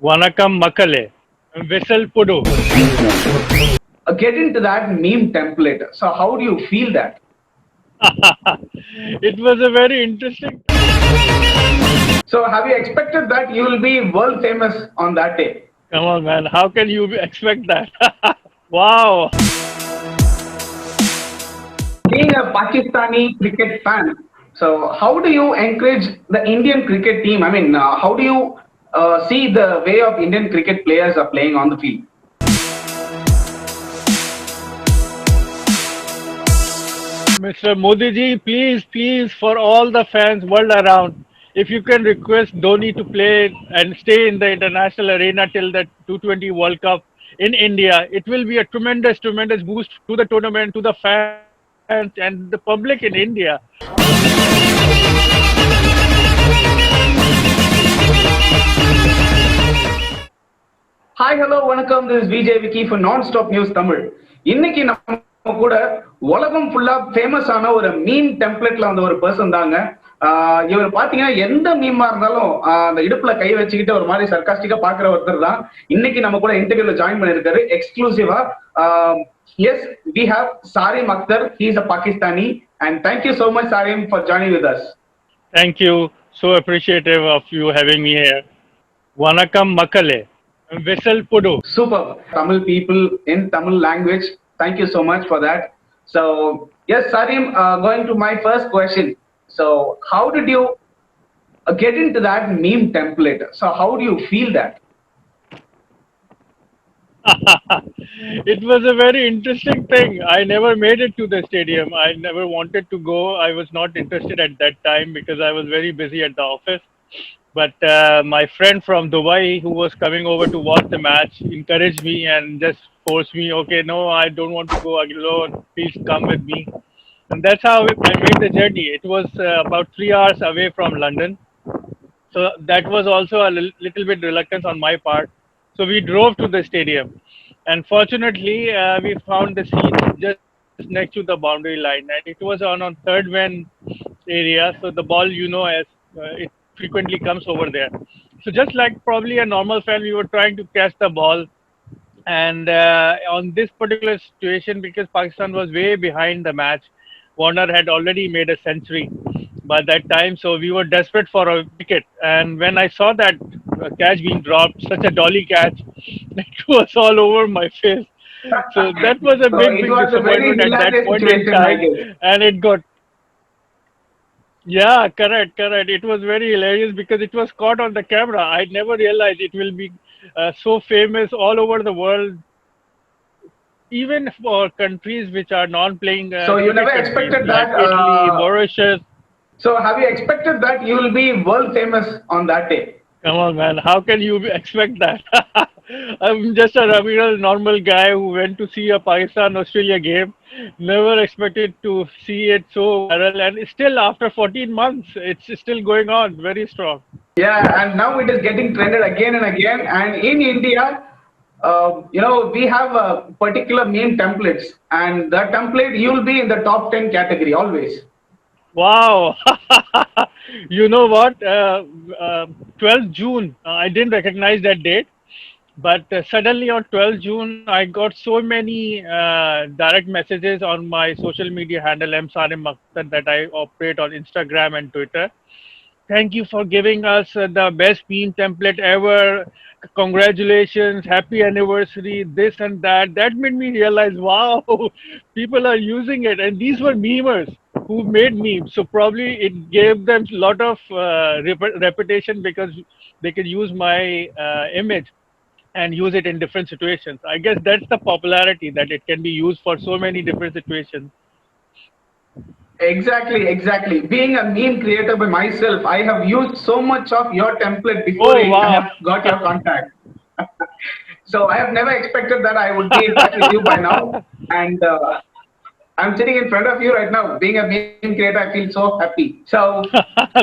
Vanakkam Makale. Whistle Pudu. Get into that meme template. So how do you feel that? It was a very interesting. So have you expected that you will be world famous on that day? Come on, man. How can you expect that? Wow. Being a Pakistani cricket fan, so how do you encourage the Indian cricket team? I mean, how do you see the way of Indian cricket players are playing on the field? Mr. Modi ji, please, for all the fans world around, if you can request Dhoni to play and stay in the international arena till the 220 World Cup in India, it will be a tremendous boost to the tournament, to the fans, and the public in India. Hi hello வணக்கம் this Vijay Vicky for நான் Stop News Tamil. இன்னைக்கு நம்ம கூட உலகம் ஃபுல்லா famous ஆன ஒரு மீன் டெம்ப்ளேட்ல வந்த ஒரு பர்சன் தாங்க. இவர் பாத்தீங்கன்னா எந்த மீமா இருந்தாலும் அந்த இடுப்புல கை வச்சுக்கிட்டு ஒரு மாதிரி சர்காஸ்டிக்கா பாக்குற ஒருத்தர் தான் இன்னைக்கு நம்ம கூட இன்டர்வியூல ஜாயின் பண்ணிருக்காரு எக்ஸ்க்ளூசிவா. Yes, we have Sarim Akhtar. He is a Pakistani and thank you so much Sarim for joining with us. Thank you. So appreciative of you having me here. Vanakkam Makale. Whistle Pudu. Super. Tamil people in Tamil language. Thank you so much for that. So, yes, Sarim, going to my first question. So, how did you get into that meme template? So, how do you feel that? It was a very interesting thing. I never made it to the stadium. I never wanted to go. I was not interested at that time because I was very busy at the office. But my friend from Dubai, who was coming over to watch the match, encouraged me and just forced me, okay, no, I don't want to go alone. Please come with me. And that's how I made the journey. It was about 3 hours away from London. So that was also a little bit reluctance on my part. So we drove to the stadium, and fortunately, we found the seats just next to the boundary line, and it was on third man area. So the ball, as it frequently comes over there. So just like probably a normal fan, we were trying to catch the ball, and on this particular situation, because Pakistan was way behind the match, Warner had already made a century by that time, so we were desperate for a wicket. And when I saw that catch being dropped, such a dolly catch, it was all over my face. So that was a So, it big was a very disappointment at that hilarious point in situation, I time, guess. and it got. Yeah, correct. It was very hilarious because it was caught on the camera. I never realized it will be so famous all over the world, even for countries which are non-playing So, you cricket never countries expected like that. Italy, Mauritius. So, have you expected that you will be world famous on that day? Come on, man. How can you expect that? I'm just a regular, normal guy who went to see a Pakistan Australia game. Never expected to see it so viral, and still after 14 months, it's still going on very strong. Yeah, and now it is getting trended again and again. And in India, we have particular meme templates, and that template you'll be in the top 10 category always. Wow. You know what? 12th June, I didn't recognize that date, but suddenly on 12th June, I got so many direct messages on my social media handle, M. Sarim Makhtar, that I operate on Instagram and Twitter. Thank you for giving us the best meme template ever. Congratulations, happy anniversary, this and that. That made me realize, wow, people are using it. And these were memers who made memes. So probably it gave them a lot of reputation because they could use my image and use it in different situations. I guess that's the popularity, that it can be used for so many different situations. Exactly. Being a meme creator by myself, I have used so much of your template before Oh, I wow. have got your contact. So I have never expected that I would be in touch with you by now. And I'm sitting in front of you right now. Being a meme creator, I feel so happy. So,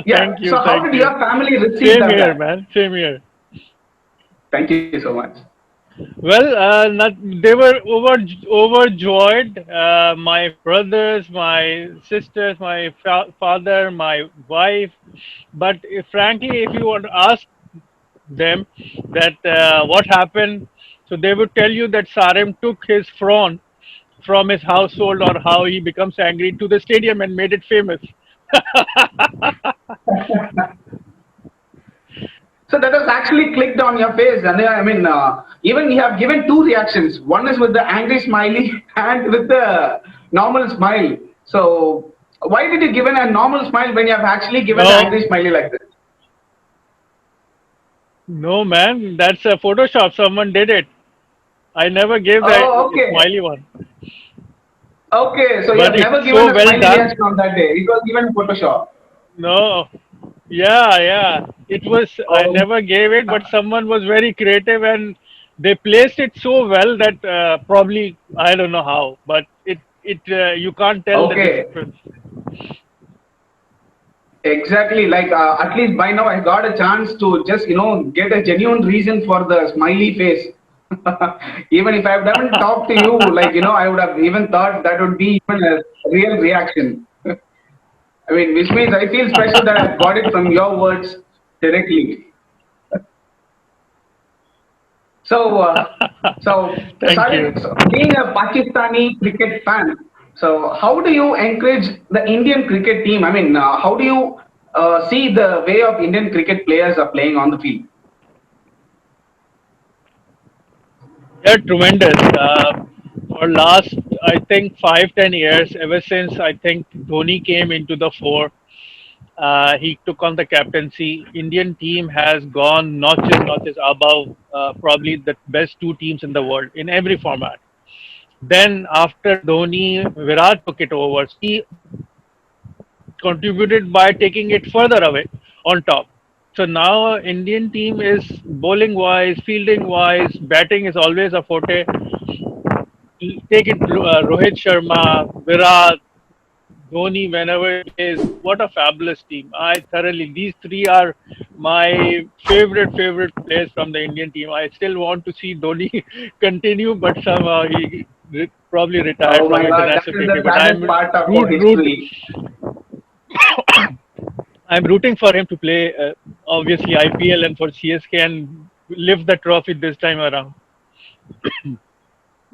yeah. Thank So, you. how Thank did you. your family receive Same that? here, man. Same here. Thank you so much. Well, they were overjoyed. My brothers, my sisters, my father, my wife. But frankly, if you want to ask them that what happened. So they would tell you that Sarem took his prawn from his household or how he becomes angry to the stadium and made it famous. So that has actually clicked on your face, and I mean, even you have given two reactions. One is with the angry smiley, and with the normal smile. So why did you given a normal smile when you have actually given the No, angry smiley like this? no, man, that's a Photoshop. Someone did it. I never gave the Oh, okay, smiley one, okay. So you but have never it's given so a well smiley done. reaction on that day. It was given Photoshop. No, yeah, yeah. It was, I Oh, never gave it, but someone was very creative and they placed it so well that probably, I don't know how, but you can't tell the okay. difference. Exactly. Like at least by now I got a chance to just get a genuine reason for the smiley face. Even if I haven't talked to you, like I would have even thought that would be even a real reaction. I mean, which means I feel special that I've got it from your words directly. So, Thank you. so being a Pakistani cricket fan, so how do you encourage the Indian cricket team? I mean, how do you see the way of Indian cricket players are playing on the field? They're tremendous. For last, I think 5-10 years, ever since I think Dhoni came into the fore, he took on the captaincy. Indian team has gone notches above probably the best two teams in the world in every format. Then after Dhoni, Virat took it over. So he contributed by taking it further away on top. So now Indian team is bowling wise, fielding wise, batting is always a forte. Take it Rohit Sharma, Virat, Dhoni whenever he plays. What a fabulous team! I thoroughly these three are my favorite players from the Indian team. I still want to see Dhoni continue, but somehow he probably retire Oh from my God, that international is the cricket. But saddest part of our root history. I'm rooting for him to play obviously IPL and for CSK and lift the trophy this time around.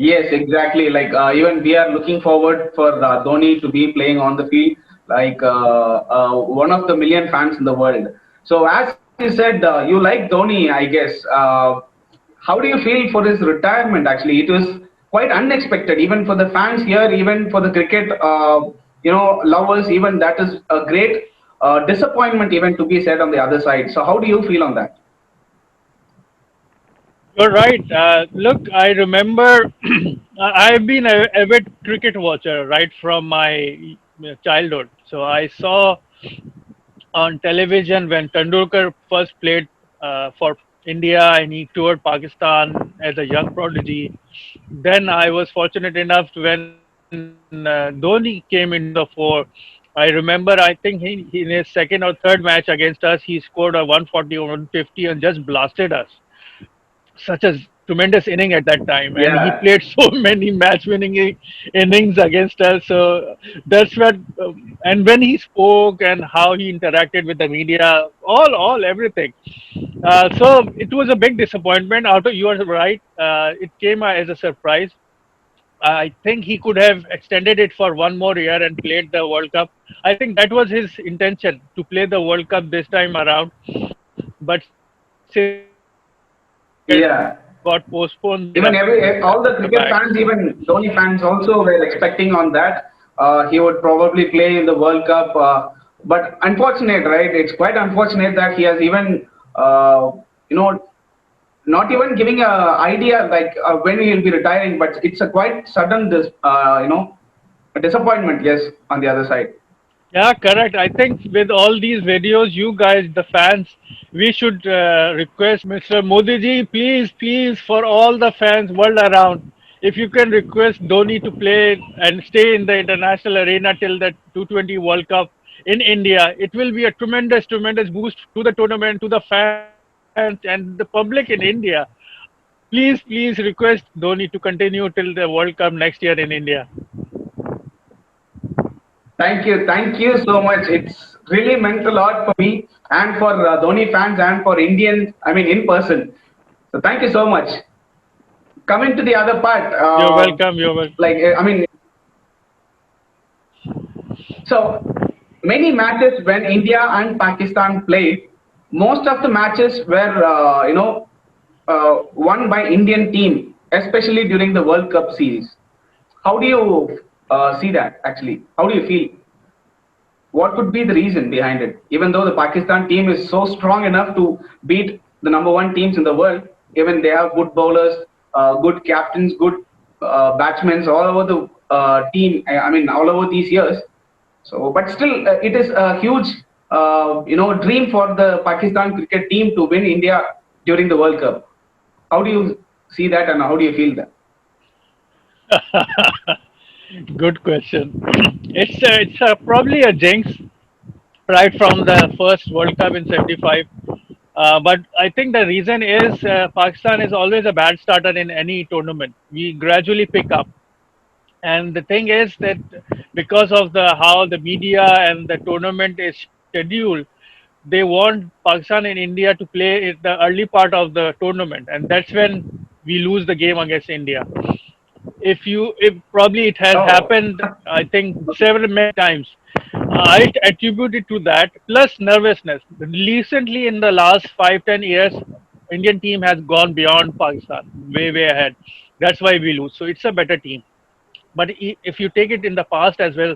Yes, exactly. Like even we are looking forward for Dhoni to be playing on the field, like one of the million fans in the world. So as you said, you like Dhoni, I guess. How do you feel for his retirement? Actually, it was quite unexpected, even for the fans here, even for the cricket, lovers. Even that is a great disappointment, even to be said on the other side. So how do you feel on that? You're right. Look, I remember I've been a avid cricket watcher right from my childhood. So I saw on television when Tendulkar first played for India and he toured Pakistan as a young prodigy. Then I was fortunate enough when Dhoni came into the fore. I remember, I think he in his second or third match against us, he scored a 140 or 150 and just blasted us such a tremendous inning at that time, and he Yeah. played so many match-winning innings against us. So that's what, and when he spoke and how he interacted with the media, all everything. So it was a big disappointment. Out of you are right, it came as a surprise. I think he could have extended it for one more year and played the World Cup. I think that was his intention to play the World Cup this time around. But since it got Yeah. postponed, then he could have Even come back. all the cricket fans, even Dhoni fans, also were expecting on that. He would probably play in the World Cup, but unfortunate, right? It's quite unfortunate that he has even, you know, not even giving a idea like when he will be retiring. But it's a quite sudden, a disappointment. Yes, on the other side. Yeah, correct. I think with all these videos, you guys, the fans, we should request Mr. Modi ji, please, for all the fans world around, if you can request Dhoni to play and stay in the international arena till the 220 World Cup in India, it will be a tremendous boost to the tournament, to the fans and the public in India. Please request Dhoni to continue till the World Cup next year in India. Thank you so much. It's really meant a lot for me and for Dhoni fans and for Indians. I mean, in person. So thank you so much. Coming to the other part, You're welcome. You're welcome. I mean, so many matches when India and Pakistan played, most of the matches were, won by Indian team, especially during the World Cup series. How do you see that actually? How do you feel? What could be the reason behind it? Even though the Pakistan team is so strong enough to beat the number one teams in the world, even they have good bowlers, good captains, good batsmen all over the team. I mean, all over these years. So, but still, it is a huge, dream for the Pakistan cricket team to win India during the World Cup. How do you see that, and how do you feel that? Good question. It's probably a jinx right from the first World Cup in '75. But I think the reason is Pakistan is always a bad starter in any tournament. We gradually pick up, and the thing is that because of the how the media and the tournament is scheduled, they want Pakistan and India to play in the early part of the tournament, and that's when we lose the game against India. If probably it has Oh, happened, I think several many times. I attribute it to that plus nervousness. Recently, in the last 5-10 years, Indian team has gone beyond Pakistan, way ahead. That's why we lose. So it's a better team. But if you take it in the past as well,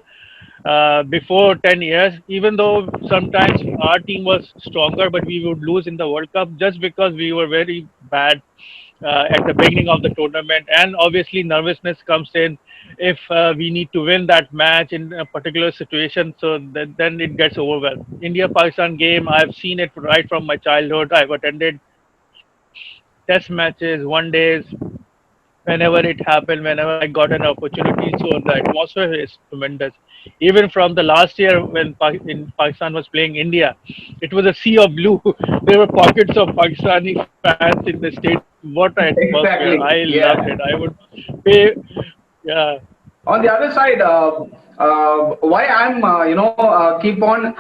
before 10 years, even though sometimes our team was stronger, but we would lose in the World Cup just because we were very bad at the beginning of the tournament. And obviously, nervousness comes in if we need to win that match in a particular situation. So then it gets overwhelmed. India Pakistan game, I've seen it right from my childhood. I've attended test matches, one days, whenever it happened, whenever I got an opportunity. So the atmosphere is tremendous. Even from the last year when Pakistan was playing India, it was a sea of blue. There were pockets of Pakistani fans in the stadium. What an atmosphere! I exactly. loved it. I Yeah. would pay. Yeah, On the other side, why I'm keep on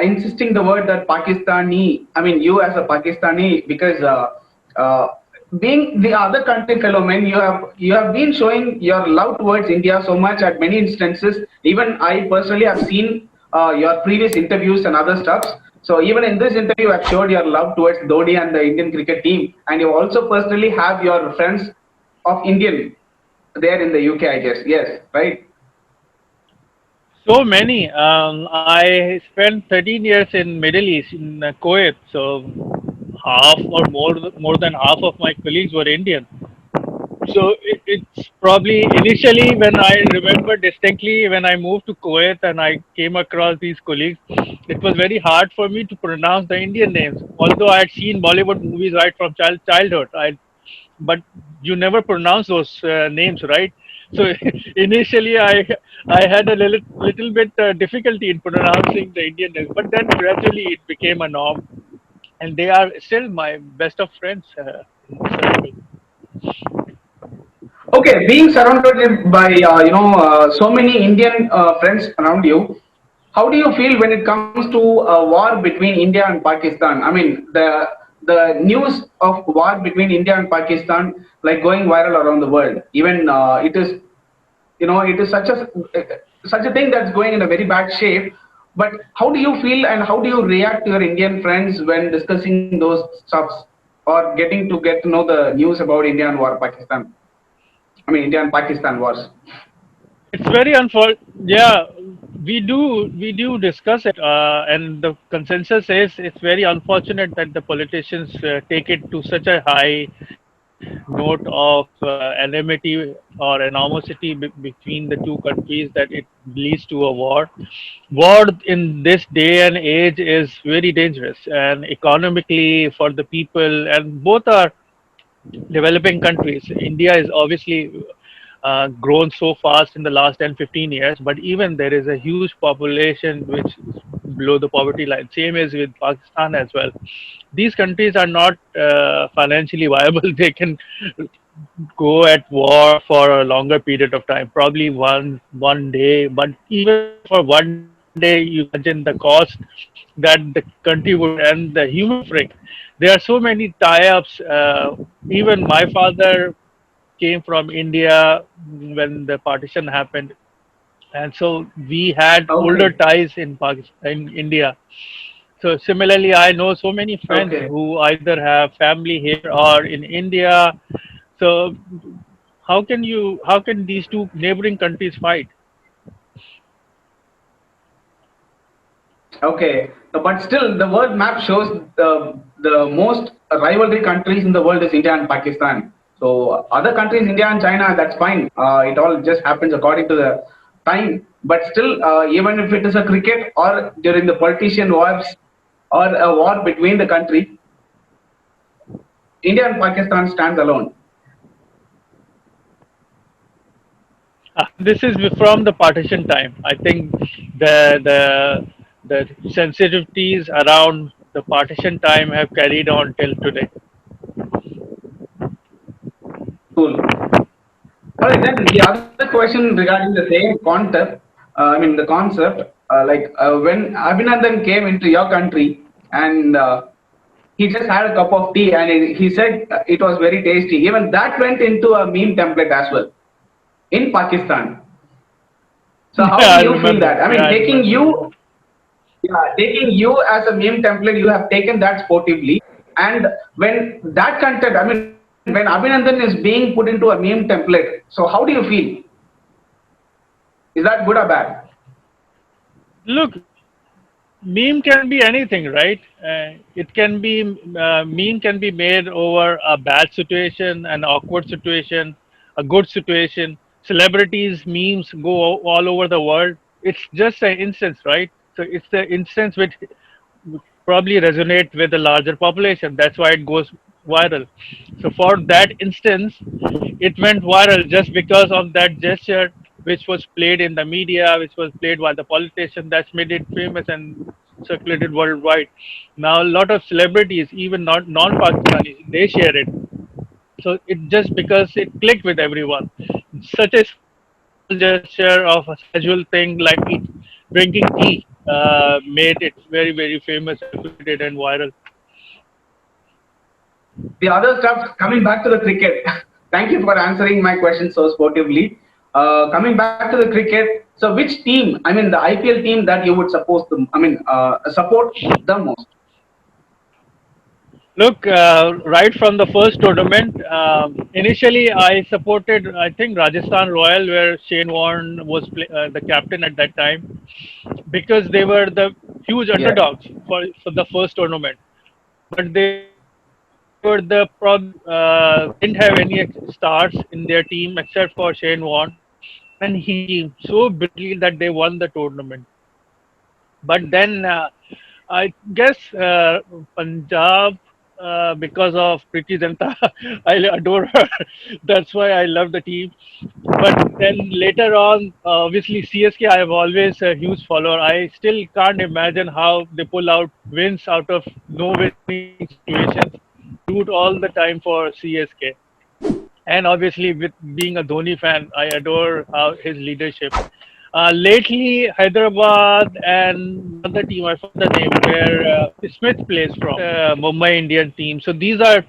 insisting the word that Pakistani. I mean, you as a Pakistani, because uh, being the other country fellow men, you have been showing your love towards India so much at many instances. Even I personally have seen your previous interviews and other stuffs. So even in this interview, I've showed your love towards Dhoni and the Indian cricket team, and you also personally have your friends of Indian there in the UK, I guess. Yes, right. so many. I spent 13 years in Middle East in Kuwait. So half or more than half of my colleagues were Indian. So it's probably initially when I remember distinctly when I moved to Kuwait and I came across these colleagues, it was very hard for me to pronounce the Indian names. Although I had seen Bollywood movies right from childhood, but you never pronounce those names, right? So initially I had a little bit difficulty in pronouncing the Indian names, but then gradually it became a norm, and they are still my best of friends in the circle. Okay, being surrounded by so many Indian friends around you, how do you feel when it comes to a war between India and Pakistan? I mean, the news of war between India and Pakistan like going viral around the world. Even it is such a thing that's going in a very bad shape. But how do you feel and how do you react to your Indian friends when discussing those stuffs or get to know the news about India and war Pakistan? I mean, India and Pakistan wars. It's very unfortunate. Yeah, we do discuss it, and the consensus is it's very unfortunate that the politicians take it to such a high note of enmity or animosity between the two countries that it leads to a war. War in this day and age is very dangerous, and economically for the people, and both are developing countries. India is obviously grown so fast in the last 10, 15 years, but even there is a huge population which below the poverty line. Same as with Pakistan as well. These countries are not financially viable. They can go at war for a longer period of time, probably one day. But even for one day, you can imagine the cost that the country would have and the human suffering. There are so many tie-ups. Even my father came from India when the partition happened, and so we had older Okay. ties in Pakistan, in India. So similarly, I know so many friends Okay. who either have family here or in India. So how can these two neighboring countries fight? Okay. But still, the world map shows the most rivalry countries in the world is India and Pakistan. So other countries, India and China, that's fine. It all just happens according to the time. But still, even if it is a cricket or during the politician wars or a war between the country, India and Pakistan stands alone. This is from the partition time. I think the sensitivities around the partition time have carried on till today. Cool. All right, then the other question regarding the same concept, the concept, when Abhinandan came into your country and he just had a cup of tea and he said it was very tasty. Even that went into a meme template as well in Pakistan. So Yeah, how do I you feel remember. that? I Yeah, mean, I remember. taking you as a meme template, you have taken that sportively. And when that content, when Abhinandan is being put into a meme template, so how do you feel? Is that good or bad? Look, meme can be anything, right? It can be meme can be made over a bad situation, an awkward situation, a good situation. Celebrities memes go all over the world. It's just an instance, right? So it's the instance which probably resonate with the larger population. That's why it goes viral. So for that instance, it went viral just because of that gesture, which was played in the media, which was played by the politician. That's made it famous and circulated worldwide. Now a lot of celebrities, even not non-Pakistanis, they share it. So it just because it clicked with everyone. Such a small gesture of a casual thing like drinking tea made it very very famous, circulated, and viral. The other stuff, coming back to the cricket. Thank you for answering my question so sportively. Coming back to the cricket, so which team, the IPL team that you would support the most? Look, right from the first tournament, initially I supported, I think, Rajasthan Royal, where Shane Warne was the captain at that time, because they were the huge Yeah. underdogs for the first tournament. But they were they didn't have any stars in their team except for Shane Warne, and he so brilliantly that they won the tournament. But then I guess Punjab, because of Priti Zinta, I adore her. That's why I love the team. But then later on, obviously CSK, I have always a huge follower. I still can't imagine how they pull out wins out of no winning situations. I root all the time for CSK. And obviously, with being a Dhoni fan, I adore his leadership. Lately, Hyderabad and one other team, I forgot the name, where Smith plays from, Mumbai Indian team. So these are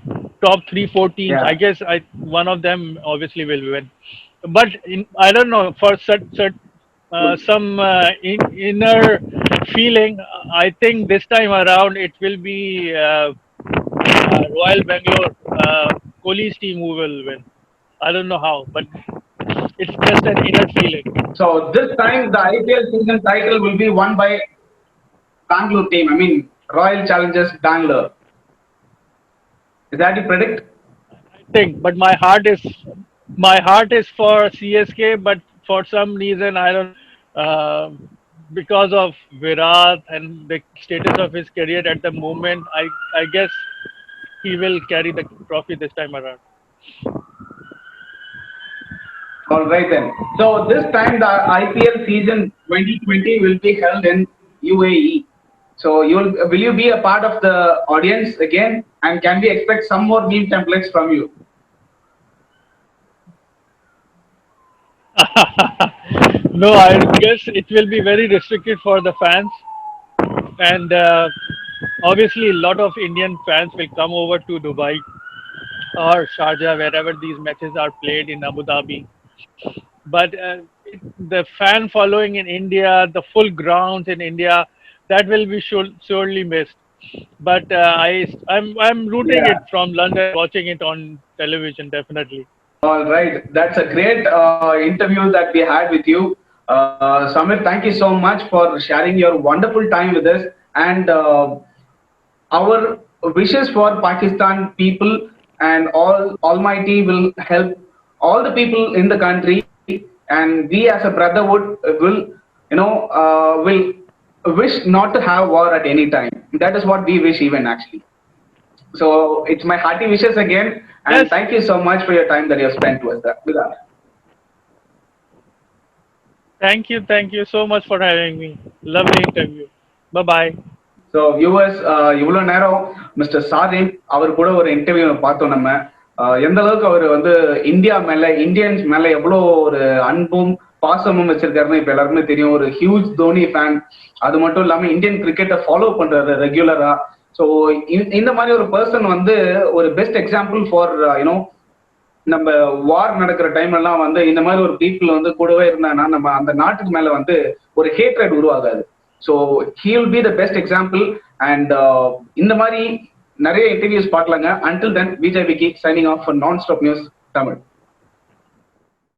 top three, four teams. I Yeah. guess one of them obviously will win. But I don't know, for some inner feeling, I think this time around it will be Royal Bangalore, Kohli's team who will win. I don't know how, but it's just an inner feeling. So this time the IPL season title will be won by Bangalore team. Royal Challengers Bangalore. Is that you predict? I think, but my heart is for CSK, but for some reason I don't. Uh, because of Virat and the status of his career at the moment, I guess he will carry the trophy this time around. All right then. So this time the IPL season 2020 will be held in UAE. So will you be a part of the audience again, and can we expect some more meme templates from you? No, I guess it will be very restricted for the fans, and obviously, a lot of Indian fans will come over to Dubai or Sharjah, wherever these matches are played in Abu Dhabi. But the fan following in India, the full grounds in India, that will be surely missed. But I'm rooting Yeah. it from London, watching it on television, definitely. All right, that's a great interview that we had with you. Samir, thank you so much for sharing your wonderful time with us. And our wishes for Pakistan people and all Almighty will help all the people in the country, and we as a brotherhood will wish not to have war at any time. That is what we wish even actually. So it's my hearty wishes again, and Yes, thank you so much for your time that you have spent with us. thank you so much for having me. Lovely interview. Bye bye. So viewers, இவ்வளோ நேரம் mister சாதிம் அவர் கூட ஒரு interview பார்த்தோம் நம்ம. எந்த அளவுக்கு அவர் வந்து India மேல, இந்தியன்ஸ் மேல எவ்வளோ ஒரு அன்பும் பாசமும் வச்சிருக்காருன்னு இப்ப எல்லாருமே தெரியும். ஒரு ஹியூஜ் தோனி ஃபேன். அது மட்டும் இல்லாம இந்தியன் கிரிக்கெட்டை ஃபாலோ பண்றாரு ரெகுலரா. ஸோ இந்த மாதிரி ஒரு பர்சன் வந்து ஒரு பெஸ்ட் எக்ஸாம்பிள் ஃபார் யூனோ நம்ம வார் நடக்கிற டைம் எல்லாம் வந்து இந்த மாதிரி ஒரு பீப்புள் வந்து கூடவே இருந்தாங்கன்னா நம்ம அந்த நாட்டுக்கு மேல வந்து ஒரு ஹேட்ரட் உருவாகாது. So he will be the best example. And இந்த மாதிரி நிறைய இன்டர்வியூஸ் பார்க்கலாங்க. Until then, Vijay Vicky signing off Non Stop News Tamil.